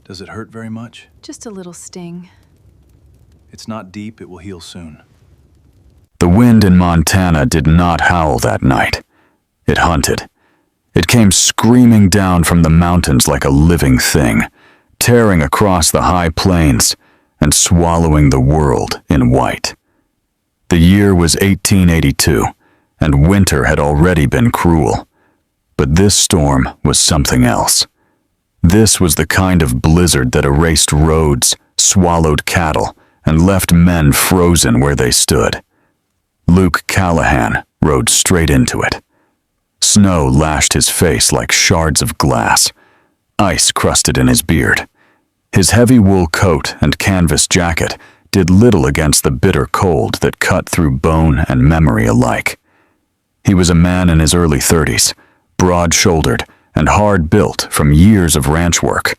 Does it hurt very much? Just a little sting. It's not deep, it will heal soon. The wind in Montana did not howl that night. It hunted. It came screaming down from the mountains like a living thing, tearing across the high plains and swallowing the world in white. The year was 1882, and winter had already been cruel. But this storm was something else. This was the kind of blizzard that erased roads, swallowed cattle, and left men frozen where they stood. Luke Callahan rode straight into it. Snow lashed his face like shards of glass. Ice crusted in his beard. His heavy wool coat and canvas jacket did little against the bitter cold that cut through bone and memory alike. He was a man in his early 30s, broad-shouldered and hard-built from years of ranch work,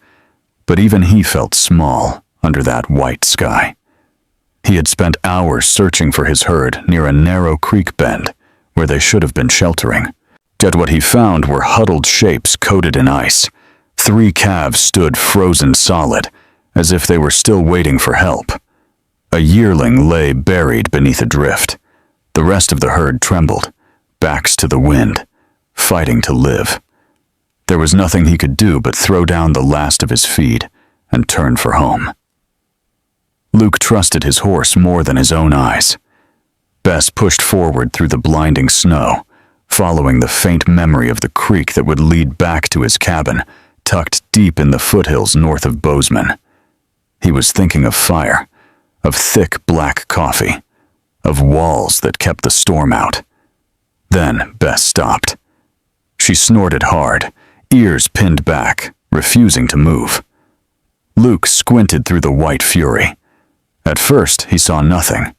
but even he felt small under that white sky. He had spent hours searching for his herd near a narrow creek bend where they should have been sheltering. Yet what he found were huddled shapes coated in ice. 3 calves stood frozen solid, as if they were still waiting for help. A yearling lay buried beneath a drift. The rest of the herd trembled, backs to the wind, fighting to live. There was nothing he could do but throw down the last of his feed and turn for home. Luke trusted his horse more than his own eyes. Bess pushed forward through the blinding snow, following the faint memory of the creek that would lead back to his cabin, tucked deep in the foothills north of Bozeman. He was thinking of fire, of thick black coffee, of walls that kept the storm out. Then Bess stopped. She snorted hard, ears pinned back, refusing to move. Luke squinted through the white fury. At first, he saw nothing.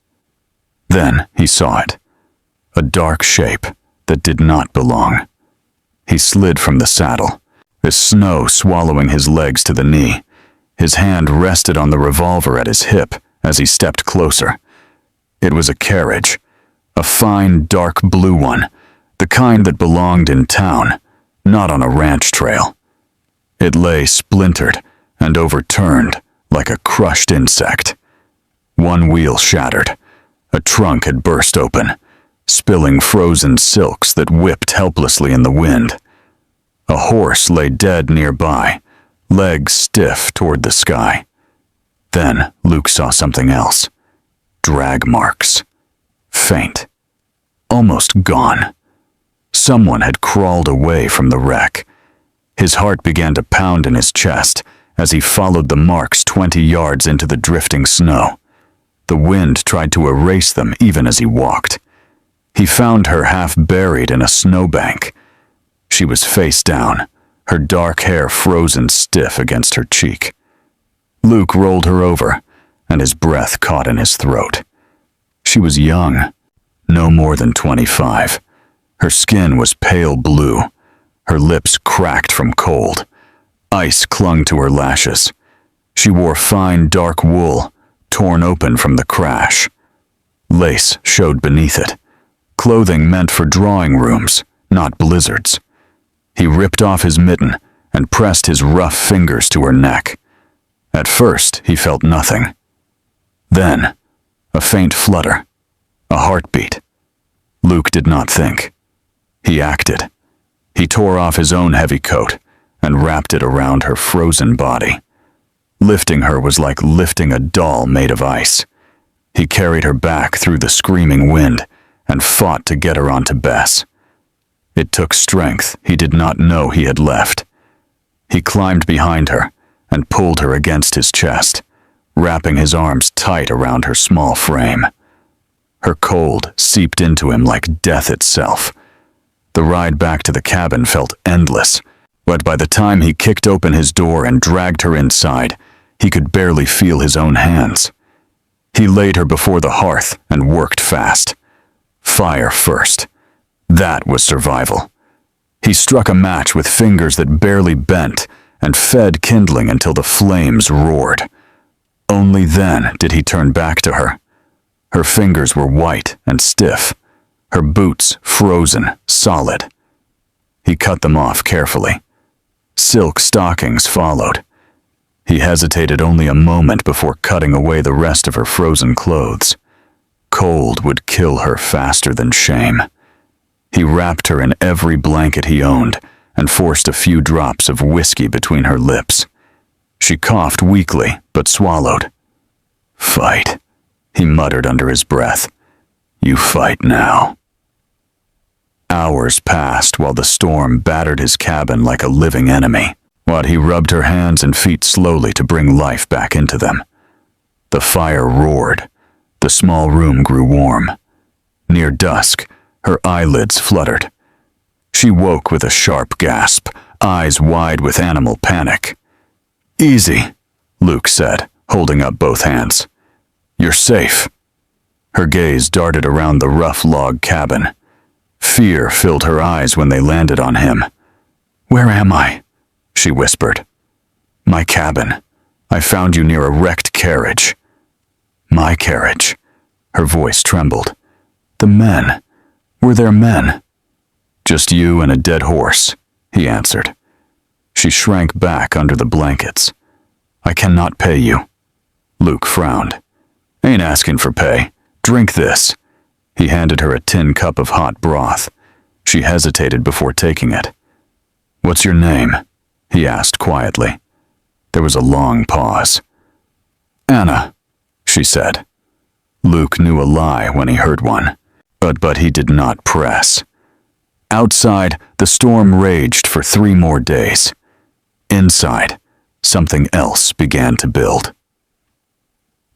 Then he saw it. A dark shape that did not belong. He slid from the saddle, the snow swallowing his legs to the knee. His hand rested on the revolver at his hip as he stepped closer. It was a carriage, a fine dark blue one, the kind that belonged in town, not on a ranch trail. It lay splintered and overturned like a crushed insect. One wheel shattered. A trunk had burst open, spilling frozen silks that whipped helplessly in the wind. A horse lay dead nearby, legs stiff toward the sky. Then Luke saw something else. Drag marks. Faint. Almost gone. Someone had crawled away from the wreck. His heart began to pound in his chest as he followed the marks 20 yards into the drifting snow. The wind tried to erase them even as he walked. He found her half buried in a snowbank. She was face down, her dark hair frozen stiff against her cheek. Luke rolled her over, and his breath caught in his throat. She was young, no more than 25. Her skin was pale blue, her lips cracked from cold. Ice clung to her lashes. She wore fine dark wool, torn open from the crash. Lace showed beneath it. Clothing meant for drawing rooms, not blizzards. He ripped off his mitten and pressed his rough fingers to her neck. At first, he felt nothing. Then, a faint flutter, a heartbeat. Luke did not think. He acted. He tore off his own heavy coat and wrapped it around her frozen body. Lifting her was like lifting a doll made of ice. He carried her back through the screaming wind and fought to get her onto Bess. It took strength he did not know he had left. He climbed behind her and pulled her against his chest, wrapping his arms tight around her small frame. Her cold seeped into him like death itself. The ride back to the cabin felt endless, but by the time he kicked open his door and dragged her inside, he could barely feel his own hands. He laid her before the hearth and worked fast. Fire first. That was survival. He struck a match with fingers that barely bent and fed kindling until the flames roared. Only then did he turn back to her. Her fingers were white and stiff, her boots frozen, solid. He cut them off carefully. Silk stockings followed. He hesitated only a moment before cutting away the rest of her frozen clothes. Cold would kill her faster than shame. He wrapped her in every blanket he owned and forced a few drops of whiskey between her lips. She coughed weakly, but swallowed. "Fight," he muttered under his breath. "You fight now." Hours passed while the storm battered his cabin like a living enemy, while he rubbed her hands and feet slowly to bring life back into them. The fire roared. The small room grew warm. Near dusk, her eyelids fluttered. She woke with a sharp gasp, eyes wide with animal panic. "Easy," Luke said, holding up both hands. "You're safe." Her gaze darted around the rough log cabin. Fear filled her eyes when they landed on him. "Where am I?" she whispered. "My cabin. I found you near a wrecked carriage." "My carriage." Her voice trembled. "The men. Were there men?" "Just you and a dead horse," he answered. She shrank back under the blankets. "I cannot pay you." Luke frowned. "Ain't asking for pay. Drink this." He handed her a tin cup of hot broth. She hesitated before taking it. "What's your name?" he asked quietly. There was a long pause. "Anna," she said. Luke knew a lie when he heard one, but he did not press. Outside, the storm raged for 3 more days. Inside, something else began to build.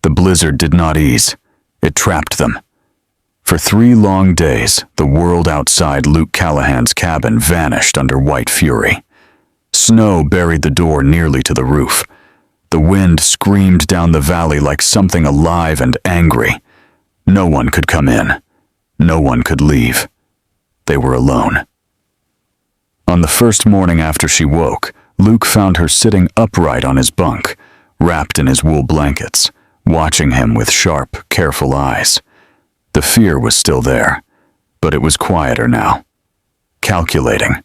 The blizzard did not ease. It trapped them. For 3 long days, the world outside Luke Callahan's cabin vanished under white fury. Snow buried the door nearly to the roof. The wind screamed down the valley like something alive and angry. No one could come in. No one could leave. They were alone. On the first morning after she woke, Luke found her sitting upright on his bunk, wrapped in his wool blankets, watching him with sharp, careful eyes. The fear was still there, but it was quieter now. Calculating.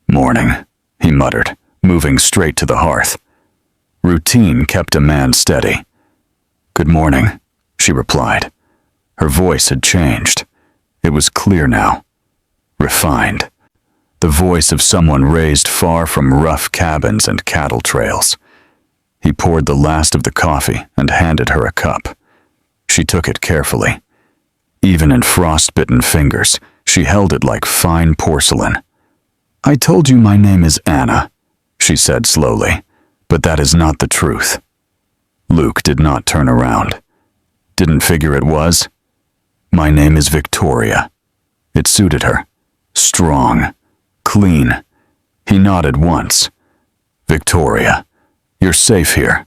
"Morning," he muttered, moving straight to the hearth. Routine kept a man steady. "Good morning," she replied. Her voice had changed. It was clear now. Refined. The voice of someone raised far from rough cabins and cattle trails. He poured the last of the coffee and handed her a cup. She took it carefully. Even in frostbitten fingers, she held it like fine porcelain. "I told you my name is Anna," she said slowly, "but that is not the truth." Luke did not turn around. Didn't figure it was. "My name is Victoria." It suited her. Strong. Clean. He nodded once. "Victoria, you're safe here."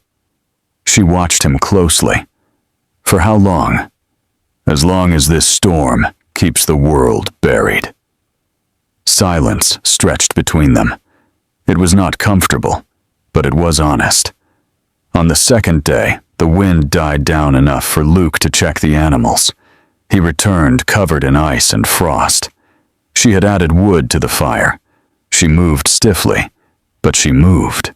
She watched him closely. "For how long?" "As long as this storm keeps the world buried." Silence stretched between them. It was not comfortable, but it was honest. On the second day, the wind died down enough for Luke to check the animals. He returned covered in ice and frost. She had added wood to the fire. She moved stiffly, but she moved.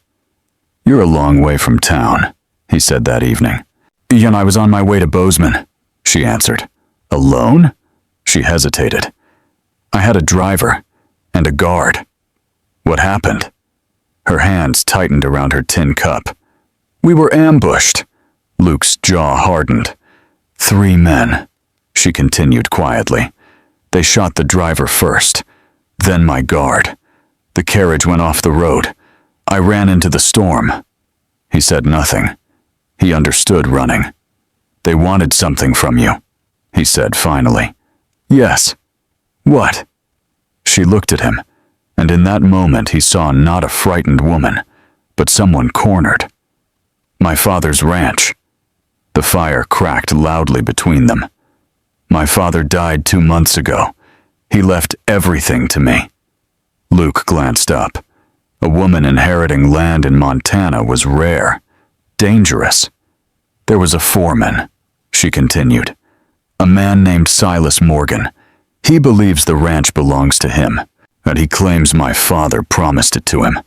"You're a long way from town," he said that evening. "And I was on my way to Bozeman," she answered. "Alone?" She hesitated. "I had a driver and a guard." "What happened?" Her hands tightened around her tin cup. "We were ambushed." Luke's jaw hardened. 3 men, she continued quietly. "They shot the driver first, then my guard. The carriage went off the road. I ran into the storm." He said nothing. He understood running. "They wanted something from you," he said finally. "Yes." "What?" She looked at him, and in that moment he saw not a frightened woman, but someone cornered. "My father's ranch." The fire cracked loudly between them. "My father died 2 months ago. He left everything to me." Luke glanced up. A woman inheriting land in Montana was rare, dangerous. "There was a foreman," she continued. "A man named Silas Morgan. He believes the ranch belongs to him, and he claims my father promised it to him.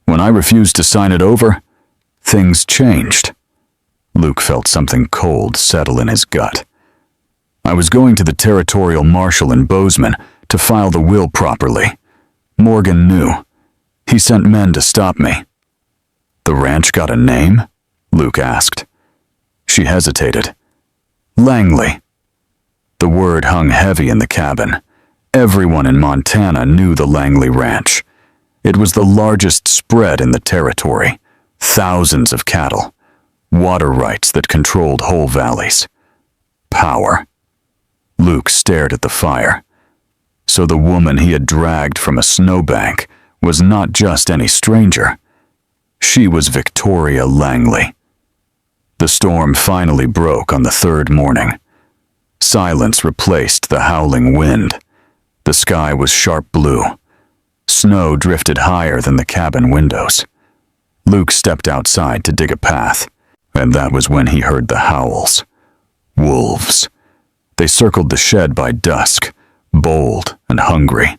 When I refused to sign it over, things changed. Luke felt something cold settle in his gut. I was going to the territorial marshal in Bozeman to file the will properly. Morgan knew. He sent men to stop me. The ranch got a name? Luke asked. She hesitated. Langley. The word hung heavy in the cabin. Everyone in Montana knew the Langley Ranch. It was the largest spread in the territory. Thousands of cattle. Water rights that controlled whole valleys. Power. Luke stared at the fire. So the woman he had dragged from a snowbank was not just any stranger. She was Victoria Langley. The storm finally broke on the third morning. Silence replaced the howling wind. The sky was sharp blue. Snow drifted higher than the cabin windows. Luke stepped outside to dig a path, and that was when he heard the howls. Wolves. They circled the shed by dusk, bold and hungry.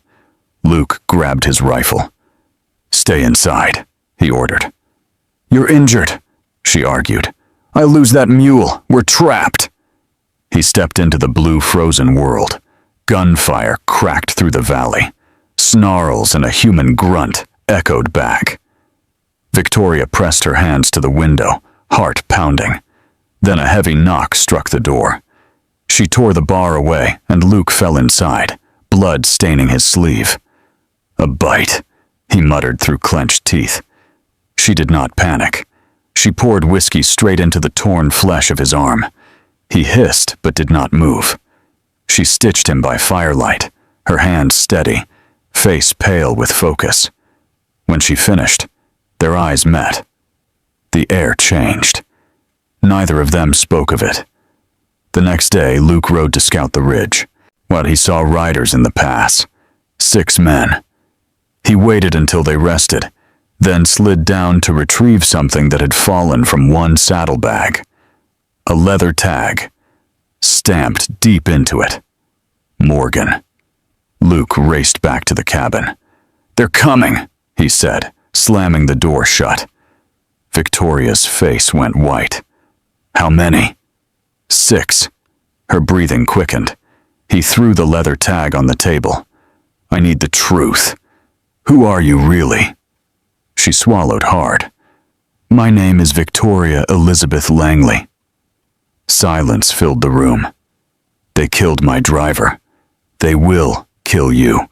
Luke grabbed his rifle. "Stay inside," he ordered. "You're injured," she argued. "I'll lose that mule. We're trapped." He stepped into the blue frozen world. Gunfire cracked through the valley. Snarls and a human grunt echoed back. Victoria pressed her hands to the window, heart pounding. Then a heavy knock struck the door. She tore the bar away, and Luke fell inside, blood staining his sleeve. "A bite," he muttered through clenched teeth. She did not panic. She poured whiskey straight into the torn flesh of his arm. He hissed but did not move. She stitched him by firelight, her hands steady, face pale with focus. When she finished, their eyes met. The air changed. Neither of them spoke of it. The next day, Luke rode to scout the ridge. While he saw riders in the pass, 6 men. He waited until they rested, then slid down to retrieve something that had fallen from one saddlebag. A leather tag, stamped deep into it. Morgan. Luke raced back to the cabin. "They're coming," he said, slamming the door shut. Victoria's face went white. "How many?" 6. Her breathing quickened. He threw the leather tag on the table. "I need the truth. Who are you really?" She swallowed hard. "My name is Victoria Elizabeth Langley." Silence filled the room. "They killed my driver. They will kill you.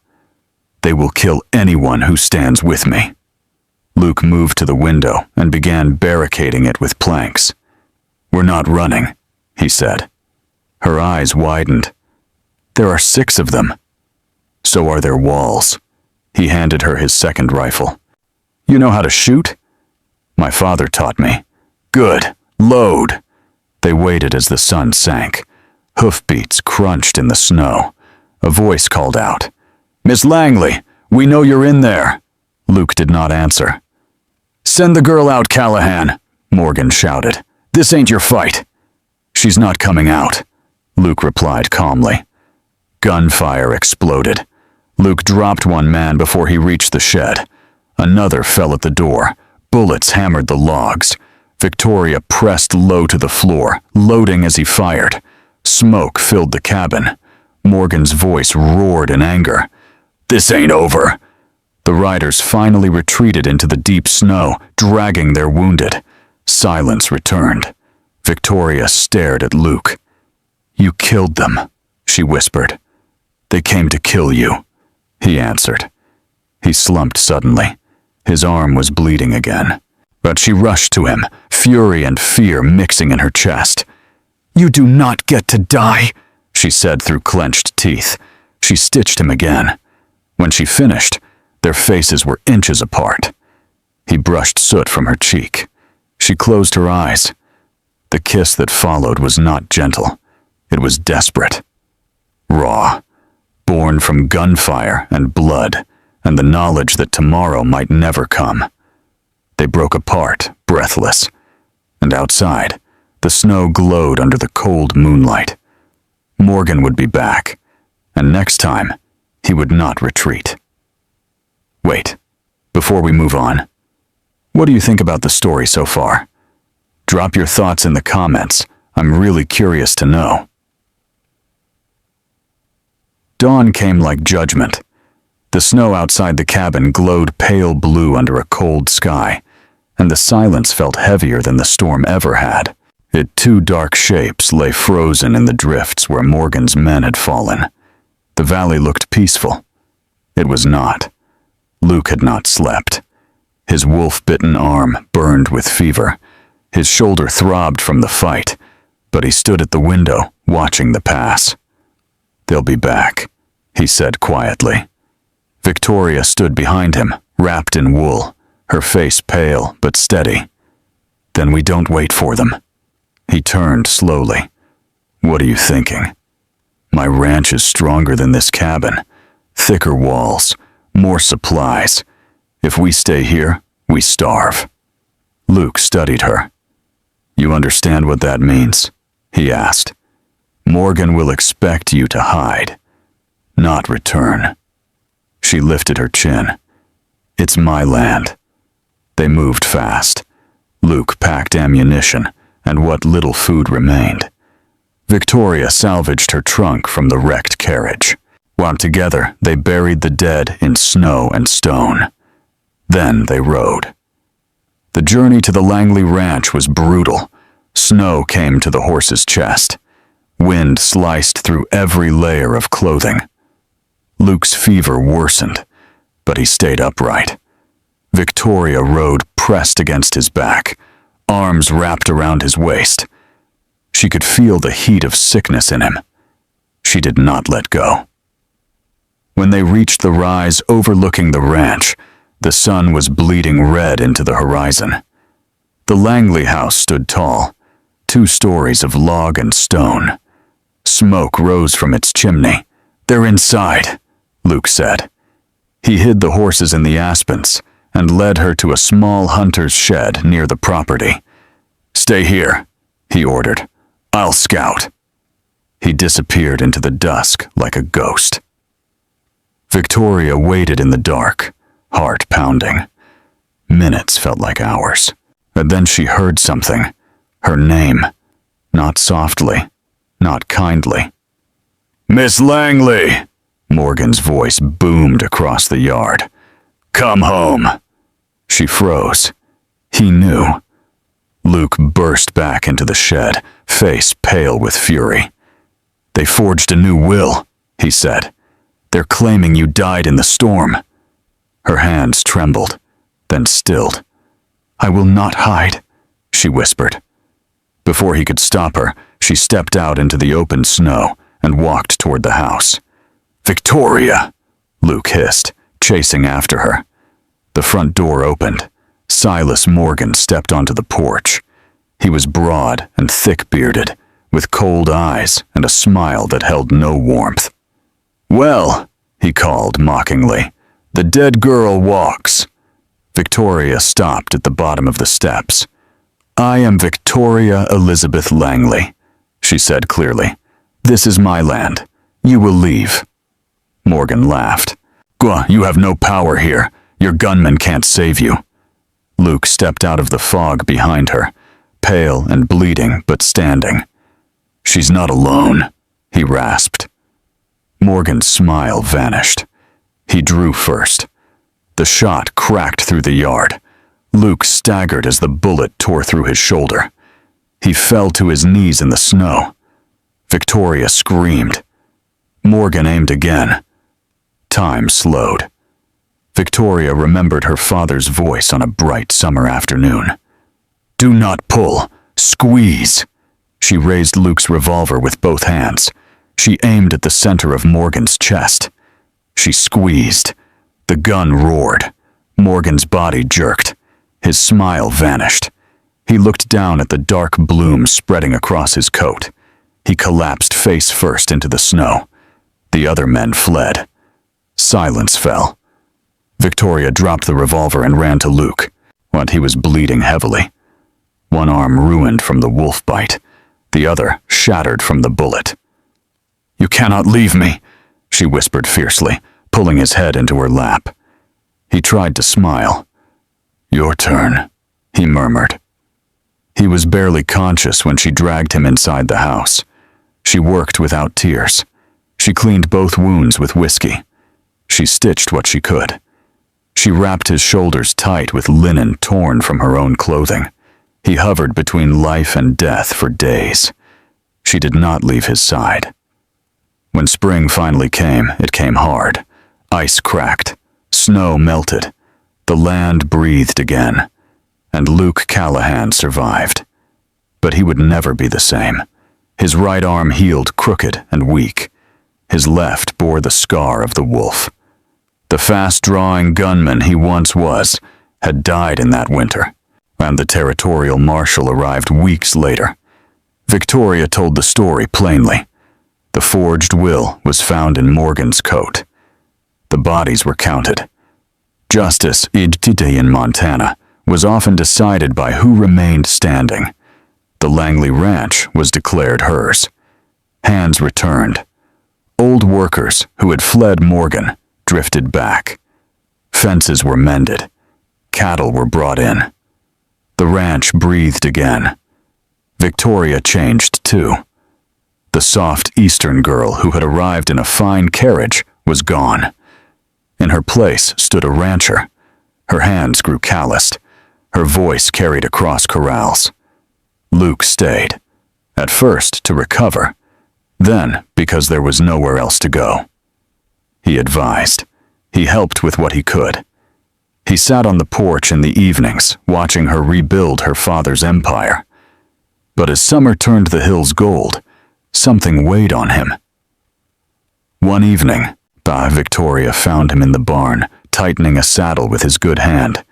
They will kill anyone who stands with me." Luke moved to the window and began barricading it with planks. "We're not running," he said. Her eyes widened. "There are 6 of them." "So are their walls." He handed her his second rifle. "You know how to shoot?" "My father taught me." "Good. Load." They waited as the sun sank. Hoofbeats crunched in the snow. A voice called out, "Miss Langley, we know you're in there." Luke did not answer. "Send the girl out, Callahan," Morgan shouted. "This ain't your fight." "She's not coming out," Luke replied calmly. Gunfire exploded. Luke dropped one man before he reached the shed. Another fell at the door. Bullets hammered the logs. Victoria pressed low to the floor, loading as he fired. Smoke filled the cabin. Morgan's voice roared in anger. "This ain't over." The riders finally retreated into the deep snow, dragging their wounded. Silence returned. Victoria stared at Luke. "You killed them," she whispered. "They came to kill you," he answered. He slumped suddenly. His arm was bleeding again. But she rushed to him, fury and fear mixing in her chest. "You do not get to die," she said through clenched teeth. She stitched him again. When she finished, their faces were inches apart. He brushed soot from her cheek. She closed her eyes. The kiss that followed was not gentle. It was desperate. Raw. Born from gunfire and blood, and the knowledge that tomorrow might never come. They broke apart, breathless. And outside, the snow glowed under the cold moonlight. Morgan would be back, and next time, he would not retreat. Wait, before we move on, what do you think about the story so far? Drop your thoughts in the comments. I'm really curious to know. Dawn came like judgment. The snow outside the cabin glowed pale blue under a cold sky, and the silence felt heavier than the storm ever had. Two dark shapes lay frozen in the drifts where Morgan's men had fallen. The valley looked peaceful. It was not. Luke had not slept. His wolf-bitten arm burned with fever. His shoulder throbbed from the fight, but he stood at the window, watching the pass. "They'll be back," he said quietly. Victoria stood behind him, wrapped in wool, her face pale but steady. "Then we don't wait for them." He turned slowly. "What are you thinking? My ranch is stronger than this cabin. Thicker walls, more supplies. If we stay here, we starve." Luke studied her. "You understand what that means?" he asked. "Morgan will expect you to hide, not return." She lifted her chin. "It's my land." They moved fast. Luke packed ammunition and what little food remained. Victoria salvaged her trunk from the wrecked carriage. While together, they buried the dead in snow and stone. Then they rode. The journey to the Langley Ranch was brutal. Snow came to the horse's chest. Wind sliced through every layer of clothing. Luke's fever worsened, but he stayed upright. Victoria rode pressed against his back, arms wrapped around his waist. She could feel the heat of sickness in him. She did not let go. When they reached the rise overlooking the ranch, the sun was bleeding red into the horizon. The Langley house stood tall, 2 stories of log and stone. Smoke rose from its chimney. "They're inside," Luke said. He hid the horses in the aspens and led her to a small hunter's shed near the property. "Stay here," he ordered. "I'll scout." He disappeared into the dusk like a ghost. Victoria waited in the dark, heart pounding. Minutes felt like hours. And then she heard something. Her name. Not softly, not kindly. "Miss Langley!" Morgan's voice boomed across the yard. "Come home." She froze. He knew. Luke burst back into the shed, face pale with fury. "They forged a new will," he said. "They're claiming you died in the storm." Her hands trembled, then stilled. "I will not hide," she whispered. Before he could stop her, she stepped out into the open snow and walked toward the house. "Victoria!" Luke hissed, chasing after her. The front door opened. Silas Morgan stepped onto the porch. He was broad and thick-bearded, with cold eyes and a smile that held no warmth. "Well," he called mockingly, "the dead girl walks." Victoria stopped at the bottom of the steps. "I am Victoria Elizabeth Langley," she said clearly. "This is my land. You will leave." Morgan laughed. "You have no power here. Your gunmen can't save you." Luke stepped out of the fog behind her, pale and bleeding but standing. "She's not alone," he rasped. Morgan's smile vanished. He drew first. The shot cracked through the yard. Luke staggered as the bullet tore through his shoulder. He fell to his knees in the snow. Victoria screamed. Morgan aimed again. Time slowed. Victoria remembered her father's voice on a bright summer afternoon. "Do not pull. Squeeze." She raised Luke's revolver with both hands. She aimed at the center of Morgan's chest. She squeezed. The gun roared. Morgan's body jerked. His smile vanished. He looked down at the dark bloom spreading across his coat. He collapsed face first into the snow. The other men fled. Silence fell. Victoria dropped the revolver and ran to Luke, but he was bleeding heavily. One arm ruined from the wolf bite, the other shattered from the bullet. "You cannot leave me," she whispered fiercely, pulling his head into her lap. He tried to smile. "Your turn," he murmured. He was barely conscious when she dragged him inside the house. She worked without tears. She cleaned both wounds with whiskey. She stitched what she could. She wrapped his shoulders tight with linen torn from her own clothing. He hovered between life and death for days. She did not leave his side. When spring finally came, it came hard. Ice cracked. Snow melted. The land breathed again. And Luke Callahan survived. But he would never be the same. His right arm healed crooked and weak. His left bore the scar of the wolf. The fast-drawing gunman he once was had died in that winter, and the territorial marshal arrived weeks later. Victoria told the story plainly. The forged will was found in Morgan's coat. The bodies were counted. Justice in Montana was often decided by who remained standing. The Langley Ranch was declared hers. Hands returned. Old workers who had fled Morgan drifted back. Fences were mended. Cattle were brought in. The ranch breathed again. Victoria changed too. The soft Eastern girl who had arrived in a fine carriage was gone. In her place stood a rancher. Her hands grew calloused. Her voice carried across corrals. Luke stayed, at first to recover, then because there was nowhere else to go. He advised. He helped with what he could. He sat on the porch in the evenings, watching her rebuild her father's empire. But as summer turned the hills gold, something weighed on him. One evening, Victoria found him in the barn, tightening a saddle with his good hand.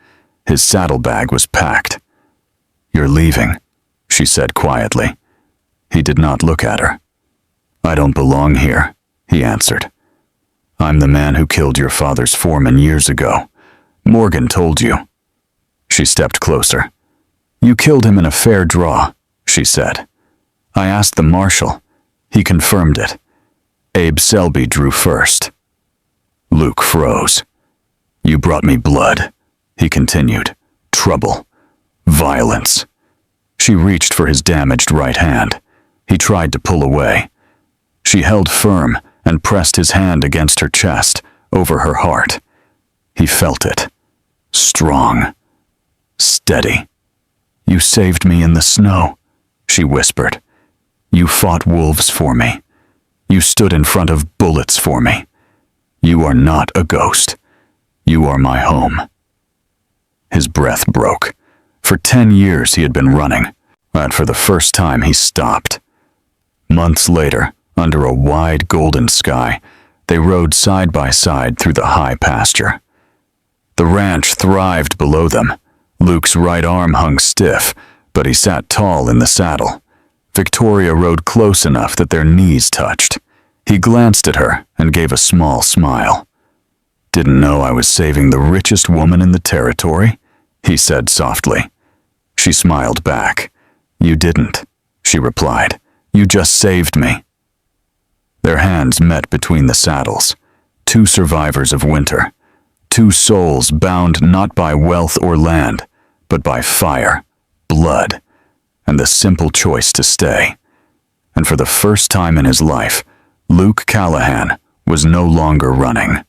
His saddlebag was packed. "You're leaving," she said quietly. He did not look at her. "I don't belong here," he answered. "I'm the man who killed your father's foreman years ago. Morgan told you." She stepped closer. "You killed him in a fair draw," she said. "I asked the marshal. He confirmed it. Abe Selby drew first." Luke froze. "You brought me blood," he continued. "Trouble. Violence." She reached for his damaged right hand. He tried to pull away. She held firm and pressed his hand against her chest, over her heart. He felt it. Strong. Steady. "You saved me in the snow," she whispered. "You fought wolves for me. You stood in front of bullets for me. You are not a ghost. You are my home." His breath broke. For 10 years he had been running, and for the first time he stopped. Months later, under a wide golden sky, they rode side by side through the high pasture. The ranch thrived below them. Luke's right arm hung stiff, but he sat tall in the saddle. Victoria rode close enough that their knees touched. He glanced at her and gave a small smile. "Didn't know I was saving the richest woman in the territory?" he said softly. She smiled back. "You didn't," she replied. "You just saved me." Their hands met between the saddles. Two survivors of winter. Two souls bound not by wealth or land, but by fire, blood, and the simple choice to stay. And for the first time in his life, Luke Callahan was no longer running.